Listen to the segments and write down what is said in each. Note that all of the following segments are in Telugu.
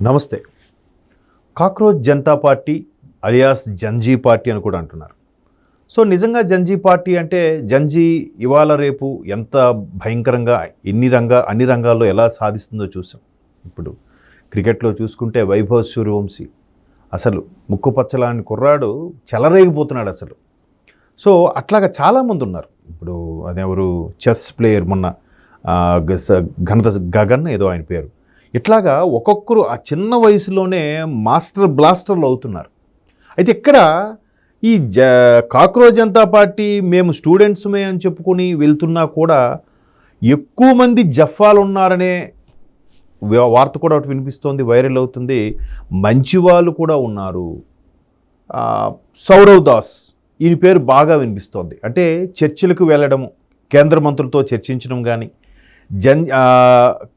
నమస్తే. Cockroach Janata party alias Gen Z party అని కూడా అంటున్నారు. సో నిజంగా జంజీ పార్టీ అంటే జంజీ ఇవాళ రేపు ఎంత భయంకరంగా అన్ని రంగాల్లో ఎలా సాధిస్తుందో చూసాం. ఇప్పుడు క్రికెట్లో చూసుకుంటే వైభవ్ సూర్యవంశీ అసలు ముక్కుపచ్చలాంటి కుర్రాడు చెలరేగిపోతున్నాడు అసలు. సో అట్లాగా చాలామంది ఉన్నారు. ఇప్పుడు అదెవరు చెస్ ప్లేయర్ మొన్న ఘనత గగన్ ఏదో ఆయన పేరు. ఇట్లాగా ఒక్కొక్కరు ఆ చిన్న వయసులోనే మాస్టర్ బ్లాస్టర్లు అవుతున్నారు. అయితే ఇక్కడ ఈ కాక్రోచ్ జనతా పార్టీ మేము స్టూడెంట్స్మే అని చెప్పుకొని వెళ్తున్నా కూడా ఎక్కువ మంది జఫాలు ఉన్నారనే వార్త కూడా ఒకటి వినిపిస్తోంది, వైరల్ అవుతుంది. మంచి వాళ్ళు కూడా ఉన్నారు. సౌరవ్ దాస్ ఈయన పేరు బాగా వినిపిస్తోంది. అంటే చర్చలకు వెళ్ళడము, కేంద్ర మంత్రులతో చర్చించడం కానీ,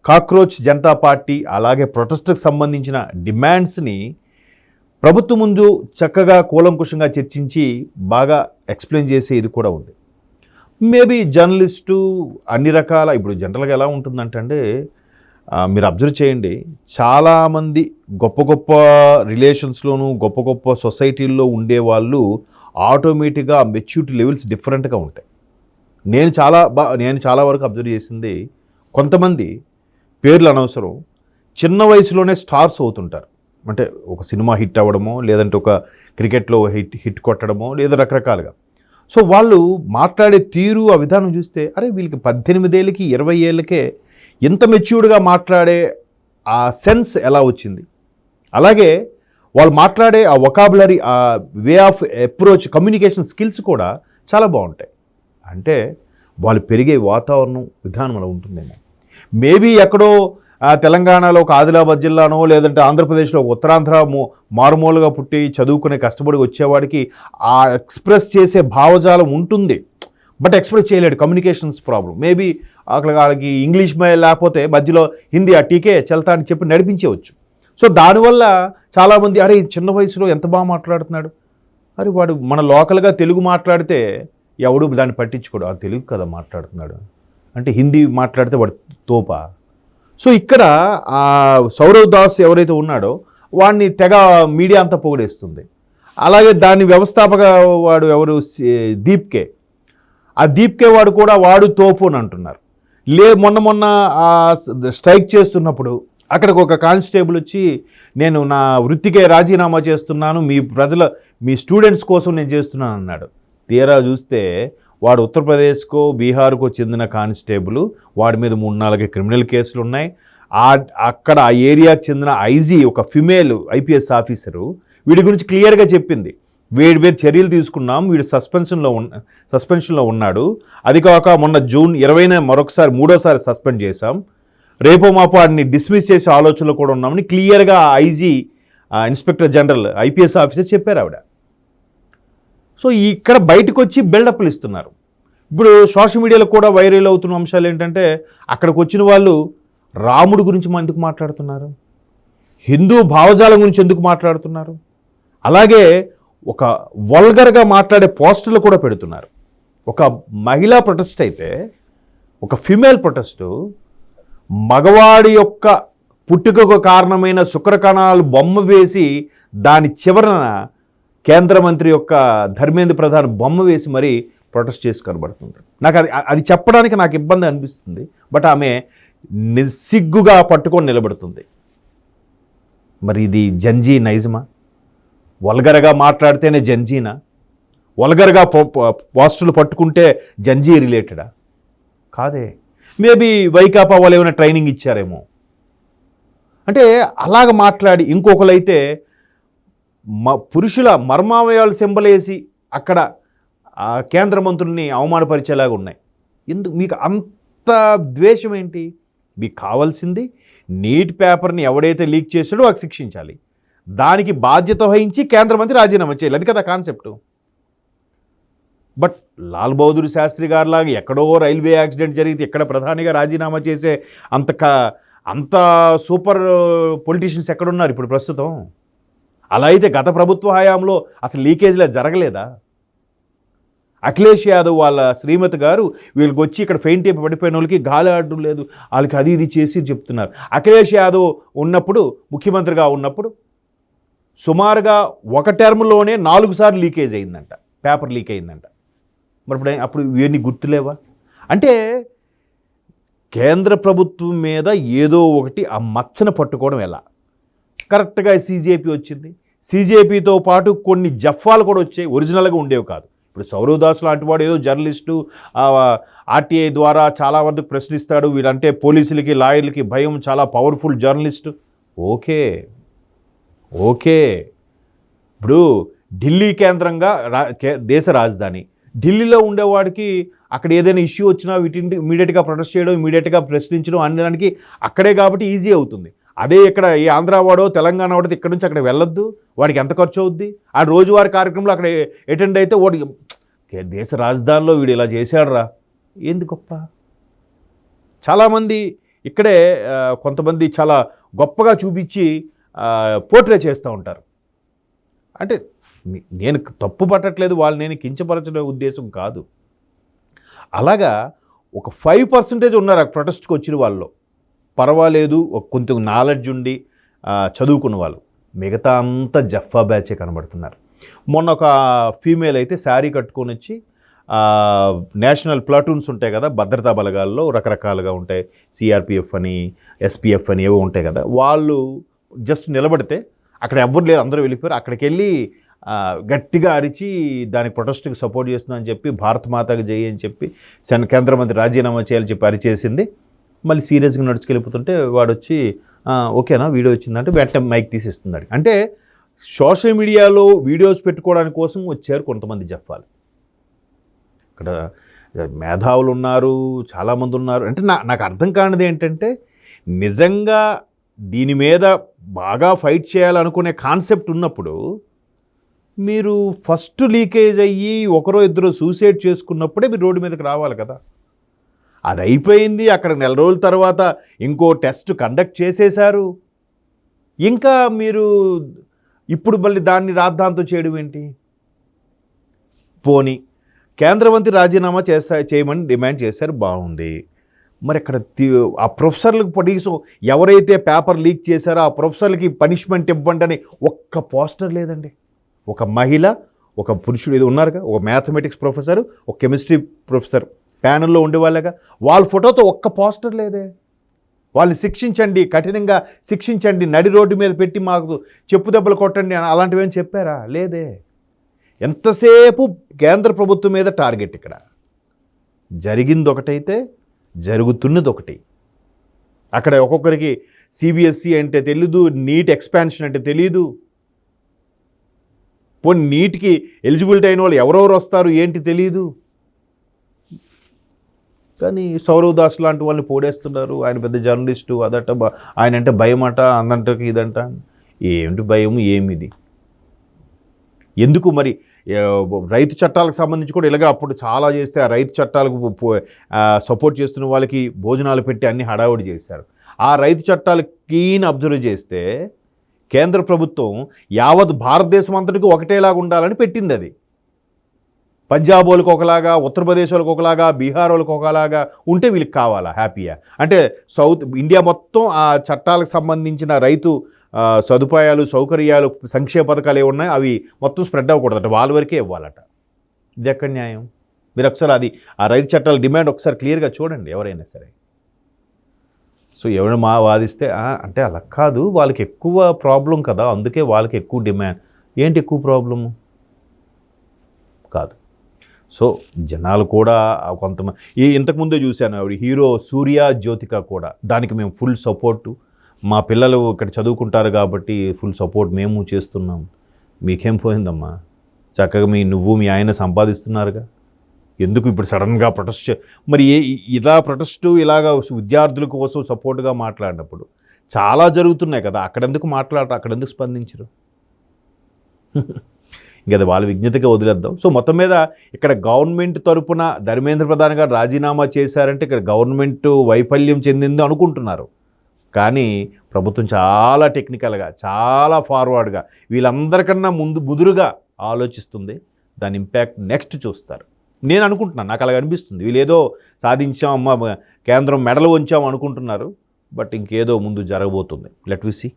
కాక్రోచ్ జనతా పార్టీ అలాగే ప్రొటెస్ట్కి సంబంధించిన డిమాండ్స్ని ప్రభుత్వం ముందు చక్కగా కూలంకుషంగా చర్చించి బాగా ఎక్స్ప్లెయిన్ చేసే ఇది కూడా ఉంది. మేబీ జర్నలిస్టు అన్ని రకాల ఇప్పుడు జనరల్గా ఎలా ఉంటుందంటే మీరు అబ్జర్వ్ చేయండి, చాలామంది గొప్ప గొప్ప రిలేషన్స్లోనూ గొప్ప గొప్ప సొసైటీల్లో ఉండేవాళ్ళు ఆటోమేటిక్గా మెచ్యూరిటీ లెవెల్స్ డిఫరెంట్గా ఉంటాయి. నేను చాలా వరకు అబ్జర్వ్ చేసింది, కొంతమంది పేర్లు అనవసరం చిన్న వయసులోనే స్టార్స్ అవుతుంటారు. అంటే ఒక సినిమా హిట్ అవ్వడమో, లేదంటే ఒక క్రికెట్లో హిట్ కొట్టడమో, లేదా రకరకాలుగా. సో వాళ్ళు మాట్లాడే తీరు, ఆ విధానం చూస్తే అరే వీళ్ళకి 18 ఏళ్ళకి 20 ఏళ్ళకే ఎంత మెచ్యూర్డ్గా మాట్లాడే ఆ సెన్స్ ఎలా వచ్చింది. అలాగే వాళ్ళు మాట్లాడే ఆ వొకాబులరీ, ఆ way of approach, communication skills కూడా చాలా బాగుంటాయి. అంటే వాళ్ళు పెరిగే వాతావరణం విధానం అలా ఉంటుందేమో. మేబీ ఎక్కడో తెలంగాణలో ఒక ఆదిలాబాద్ జిల్లానో, లేదంటే ఆంధ్రప్రదేశ్లో ఒక ఉత్తరాంధ్ర మారుమూలుగా పుట్టి చదువుకునే కష్టపడి వచ్చేవాడికి ఆ ఎక్స్ప్రెస్ చేసే భావజాలం ఉంటుంది, బట్ ఎక్స్ప్రెస్ చేయలేడు. Communications problem. మేబీ అక్కడ వాళ్ళకి ఇంగ్లీష్ లేకపోతే మధ్యలో హిందీ ఆ టీకే చల్తా అని చెప్పి నడిపించేవచ్చు. సో దానివల్ల చాలామంది అరే చిన్న వయసులో ఎంత బాగా మాట్లాడుతున్నాడు, అరే వాడు మన లోకల్గా తెలుగు మాట్లాడితే ఎవడు దాన్ని పట్టించుకోడు, ఆ తెలుగు కదా మాట్లాడుతున్నాడు అంటే హిందీ మాట్లాడితే వాడు తోపా. సో ఇక్కడ ఆ సౌరవ్ దాస్ ఎవరైతే ఉన్నాడో వాడిని తెగ మీడియా అంతా పొగిడేస్తుంది. అలాగే దాని వ్యవస్థాపక వాడు ఎవరు, దీప్కే, ఆ దీప్కే వాడు కూడా వాడు తోపు అని అంటున్నారు. మొన్న స్ట్రైక్ చేస్తున్నప్పుడు అక్కడికి ఒక కానిస్టేబుల్ వచ్చి నేను నా వృత్తికే రాజీనామా చేస్తున్నాను, మీ స్టూడెంట్స్ కోసం నేను చేస్తున్నాను అన్నాడు. తీరా చూస్తే వాడు ఉత్తరప్రదేశ్కో బీహార్కో చెందిన కానిస్టేబుల్, వాడి మీద 3-4 క్రిమినల్ కేసులు ఉన్నాయి. అక్కడ ఆ ఏరియాకి చెందిన ఐజీ, ఒక ఫిమేల్ ఐపీఎస్ ఆఫీసరు వీడి గురించి క్లియర్గా చెప్పింది, వీడి మీద చర్యలు తీసుకున్నాం, వీడు సస్పెన్షన్లో ఉన్నాడు. అది కాక మొన్న జూన్ 20న మూడోసారి సస్పెండ్ చేశాం, రేపో మాపో వాడిని డిస్మిస్ చేసే ఆలోచనలో కూడా ఉన్నామని క్లియర్గా IG, inspector general IPS officer చెప్పారు ఆవిడ. సో ఇక్కడ బయటకు వచ్చి బిల్డప్లు ఇస్తున్నారు. ఇప్పుడు సోషల్ మీడియాలో కూడా వైరల్ అవుతున్న అంశాలు ఏంటంటే, అక్కడికి వచ్చిన వాళ్ళు రాముడి గురించి ఎందుకు మాట్లాడుతున్నారు, హిందూ భావజాలం గురించి ఎందుకు మాట్లాడుతున్నారు, అలాగే ఒక వల్గర్గా మాట్లాడే పోస్టర్లు కూడా పెడుతున్నారు. ఒక మహిళా ప్రొటెస్ట్ అయితే, ఒక ఫిమేల్ ప్రొటెస్టు, మగవాడి యొక్క పుట్టుకకు కారణమైన శుక్రకణాలు బొమ్మ వేసి దాని చివరన కేంద్ర మంత్రి యొక్క ధర్మేంద్ర ప్రధాన్ బొమ్మ వేసి మరీ ప్రొటెస్ట్ చేసి కనబడుతుంది. నాకు అది చెప్పడానికి నాకు ఇబ్బంది అనిపిస్తుంది, బట్ ఆమె నిస్సిగ్గుగా పట్టుకొని నిలబడుతుంది. మరి ఇది జంజీ నైజమా? వల్గరగా మాట్లాడితేనే జంజీనా? వల్గరగా పోస్టులు పట్టుకుంటే జంజీ రిలేటెడా? కాదే. మేబీ వైకాపా వాళ్ళు ఏమైనా ట్రైనింగ్ ఇచ్చారేమో. అంటే అలాగ మాట్లాడి ఇంకొకరైతే పురుషుల మర్మావయాలు సింబలేసి అక్కడ కేంద్ర మంత్రుల్ని అవమానపరిచేలాగా ఉన్నాయి. మీకు అంత ద్వేషం ఏంటి? మీకు కావాల్సింది నీట్ పేపర్ని ఎవడైతే లీక్ చేశాడో అది శిక్షించాలి, దానికి బాధ్యత వహించి కేంద్ర మంత్రి రాజీనామా చేయాలి. అది కదా కాన్సెప్టు. బట్ లాల్ బహదూర్ శాస్త్రి గారిలాగా ఎక్కడో రైల్వే యాక్సిడెంట్ జరిగితే ఎక్కడ ప్రధానిగా రాజీనామా చేసే అంత సూపర్ పొలిటీషియన్స్ ఎక్కడున్నారు ఇప్పుడు ప్రస్తుతం? అలా అయితే గత ప్రభుత్వ హయాంలో అసలు లీకేజ్లే జరగలేదా? అఖిలేష్ యాదవ్ వాళ్ళ శ్రీమతి గారు వీళ్ళకి వచ్చి ఇక్కడ ఫెయింట్ అయిపోయి పడిపోయిన వాళ్ళకి గాలి ఆడడం లేదు, వాళ్ళకి అది ఇది చేసి చెప్తున్నారు. అఖిలేష్ యాదవ్ ఉన్నప్పుడు, ముఖ్యమంత్రిగా ఉన్నప్పుడు సుమారుగా ఒక టర్మ్లోనే 4 సార్లు లీకేజ్ అయిందంట, పేపర్ లీక్ అయిందంట. మరి అప్పుడు ఇవన్నీ గుర్తులేవా? అంటే కేంద్ర ప్రభుత్వం మీద ఏదో ఒకటి ఆ మచ్చను పట్టుకోవడం ఎలా? కరెక్ట్గా సీజేపీ వచ్చింది, సీజేపీతో పాటు కొన్ని జఫ్ఫాలు కూడా వచ్చాయి, ఒరిజినల్గా ఉండేవి కాదు. ఇప్పుడు సౌరవ్ దాస్ లాంటి వాడు ఏదో జర్నలిస్టు, ఆర్టీఐ ద్వారా చాలా వరకు ప్రశ్నిస్తాడు, వీళ్ళంటే పోలీసులకి లాయర్లకి భయం, చాలా పవర్ఫుల్ జర్నలిస్టు. ఓకే, ఇప్పుడు ఢిల్లీ కేంద్రంగా దేశ రాజధాని, ఢిల్లీలో ఉండేవాడికి అక్కడ ఏదైనా ఇష్యూ వచ్చినా వీటిని ఇమీడియట్గా ప్రొటెస్ట్ చేయడం, ఇమీడియట్గా ప్రశ్నించడం అనడానికి అక్కడే కాబట్టి ఈజీ అవుతుంది. అదే ఇక్కడ ఈ ఆంధ్ర వాడో తెలంగాణ వాడితే ఇక్కడ నుంచి అక్కడ వెళ్ళొద్దు, వాడికి ఎంత ఖర్చు అవుద్ది? ఆ రోజువారీ కార్యక్రమంలో అక్కడ అటెండ్ అయితే వాడికి దేశ రాజధానిలో వీడు ఇలా చేశాడురా, ఏంది గొప్ప? చాలామంది ఇక్కడే కొంతమంది చాలా గొప్పగా చూపించి పోర్ట్రే చేస్తూ ఉంటారు. అంటే నేను తప్పు పట్టట్లేదు, వాళ్ళు నేను కించపరచడం ఉద్దేశం కాదు. అలాగా ఒక 5% ఉన్నారు ఆ ప్రొటెస్ట్కి వచ్చిన వాళ్ళు, పర్వాలేదు, కొంచెం నాలెడ్జ్ ఉండి చదువుకున్న వాళ్ళు. మిగతా అంతా జఫ్ఫా బ్యాచే కనబడుతున్నారు. మొన్న ఒక ఫీమేల్ అయితే శారీ కట్టుకొని వచ్చి నేషనల్ ప్లాటూన్స్ ఉంటాయి కదా, భద్రతా బలగాల్లో రకరకాలుగా ఉంటాయి, సిఆర్పిఎఫ్ అని, ఎస్పిఎఫ్ అని ఏవో ఉంటాయి కదా, వాళ్ళు జస్ట్ నిలబడితే అక్కడ ఎవ్వరు లేదు, అందరూ వెళ్ళిపోయారు. అక్కడికి వెళ్ళి గట్టిగా అరిచి దానికి ప్రొటెస్ట్కి సపోర్ట్ చేస్తున్నా అని చెప్పి, భారత మాతకు జై అని చెప్పి, కేంద్ర మంత్రి రాజీనామా చేయాలని చెప్పి అరిచేసింది. మళ్ళీ సీరియస్గా నడుచుకెళ్ళిపోతుంటే వాడు వచ్చి ఓకేనా వీడియో వచ్చిందంటే వెంటనే మైక్ తీసిస్తున్నాడు. అంటే సోషల్ మీడియాలో వీడియోస్ పెట్టుకోవడానికి కోసం వచ్చారు కొంతమంది జఫ్ఫాలు. ఇక్కడ మేధావులు ఉన్నారు, చాలామంది ఉన్నారు. అంటే నాకు అర్థం కానిది ఏంటంటే, నిజంగా దీని మీద బాగా ఫైట్ చేయాలనుకునే కాన్సెప్ట్ ఉన్నప్పుడు మీరు ఫస్ట్ లీకేజ్ అయ్యి ఒకరో ఇద్దరు సూసైడ్ చేసుకున్నప్పుడే మీరు రోడ్డు మీదకి రావాలి కదా. అది అయిపోయింది, అక్కడ నెల రోజుల తర్వాత ఇంకో టెస్ట్ కండక్ట్ చేసేశారు, ఇంకా మీరు ఇప్పుడు మళ్ళీ దాన్ని రాద్ధాంతం చేయడం ఏంటి? పోనీ కేంద్ర మంత్రి రాజీనామా చేయమని డిమాండ్ చేశారు, బాగుంది. మరి అక్కడ ఆ ప్రొఫెసర్లకు కనీసం ఎవరైతే పేపర్ లీక్ చేశారో ఆ ప్రొఫెసర్లకి పనిష్మెంట్ ఇవ్వండి అని ఒక్క పోస్టర్ లేదండి. ఒక మహిళ, ఒక పురుషుడు ఏదో ఉన్నారుగా, ఒక మ్యాథమెటిక్స్ ప్రొఫెసర్, ఒక కెమిస్ట్రీ ప్రొఫెసర్ ప్యానెల్లో ఉండేవాళ్ళగా, వాళ్ళ ఫోటోతో ఒక్క పోస్టర్ లేదే. వాళ్ళని శిక్షించండి, కఠినంగా శిక్షించండి, నడి రోడ్డు మీద పెట్టి మాకు చెప్పు దెబ్బలు కొట్టండి అని అలాంటివేం చెప్పారా? లేదే. ఎంతసేపు కేంద్ర ప్రభుత్వం మీద టార్గెట్. ఇక్కడ జరిగింది ఒకటైతే జరుగుతున్నది ఒకటి. అక్కడ ఒక్కొక్కరికి సిబిఎస్ఈ అంటే తెలీదు, నీట్ ఎక్స్పాన్షన్ అంటే తెలీదు. పోనీ నీట్కి ఎలిజిబిలిటీ అయిన వాళ్ళు ఎవరెవరు వస్తారు ఏంటి తెలీదు. కానీ సౌరవ్ దాస్ లాంటి వాళ్ళని పోడేస్తున్నారు. ఆయన పెద్ద జర్నలిస్టు, అదట ఆయన అంటే భయం అట, అందంట ఇదంట. ఏమిటి భయం, ఏమిది? ఎందుకు మరి రైతు చట్టాలకు సంబంధించి కూడా ఇలాగ అప్పుడు చాలా చేస్తే ఆ రైతు చట్టాలకు సపోర్ట్ చేస్తున్న వాళ్ళకి భోజనాలు పెట్టి అన్ని హడావుడి చేశారు. ఆ రైతు చట్టాలకి అబ్జర్వ్ చేస్తే కేంద్ర ప్రభుత్వం యావత్ భారతదేశం అంతటికి ఒకటేలాగా ఉండాలని పెట్టింది. అది పంజాబ్ వాళ్ళకి ఒకలాగా, ఉత్తరప్రదేశ్ వాళ్ళకి ఒకలాగా, బీహార్ వాళ్ళకి ఒకలాగా ఉంటే వీళ్ళకి కావాలా? హ్యాపీయా? అంటే సౌత్ ఇండియా మొత్తం ఆ చట్టాలకు సంబంధించిన రైతు సదుపాయాలు, సౌకర్యాలు, సంక్షేమ పథకాలు ఏమి ఉన్నాయో అవి మొత్తం స్ప్రెడ్ అవ్వకూడదట, వాళ్ళ వరకే ఇవ్వాలట. ఇది ఎక్కడ న్యాయం? మీరు ఒకసారి అది ఆ రైతు చట్టాల డిమాండ్ ఒకసారి క్లియర్గా చూడండి ఎవరైనా సరే. సో ఎవరైనా వాదిస్తే అంటే అలా కాదు, వాళ్ళకి ఎక్కువ ప్రాబ్లం కదా, అందుకే వాళ్ళకి ఎక్కువ డిమాండ్. ఏంటి ఎక్కువ ప్రాబ్లము? కాదు. సో జనాలు కూడా కొంతమంది ఇంతకుముందే చూశాను, ఆవిడ హీరో సూర్య జ్యోతిక కూడా దానికి మేము ఫుల్ సపోర్టు, మా పిల్లలు ఇక్కడ చదువుకుంటారు కాబట్టి ఫుల్ సపోర్ట్ మేము చేస్తున్నాం. మీకేం పోయిందమ్మా? చక్కగా నువ్వు మీ ఆయన సంపాదిస్తున్నారుగా, ఎందుకు ఇప్పుడు సడన్గా ప్రొటెస్ట్? మరి ఇలా ప్రొటెస్టు ఇలాగా విద్యార్థుల కోసం సపోర్ట్గా మాట్లాడినప్పుడు చాలా జరుగుతున్నాయి కదా, అక్కడెందుకు మాట్లాడరు, అక్కడెందుకు స్పందించరు? ఇంకా వాళ్ళ విజ్ఞతగా వదిలేద్దాం. సో మొత్తం మీద ఇక్కడ గవర్నమెంట్ తరపున ధర్మేంద్ర ప్రధాన్ గారు రాజీనామా చేశారంటే ఇక్కడ గవర్నమెంట్ వైఫల్యం చెందింది అనుకుంటున్నారు. కానీ ప్రభుత్వం చాలా టెక్నికల్గా, చాలా ఫార్వర్డ్గా, వీళ్ళందరికన్నా ముదురుగా ఆలోచిస్తుంది. దాని ఇంపాక్ట్ నెక్స్ట్ చూస్తారు. నేను అనుకుంటున్నాను, నాకు అలాగ అనిపిస్తుంది. వీళ్ళు ఏదో సాధించాం, అమ్మ కేంద్రం మెడలు వంచాం అనుకుంటున్నారు, బట్ ఇంకేదో ముందు జరగబోతుంది. Let we see.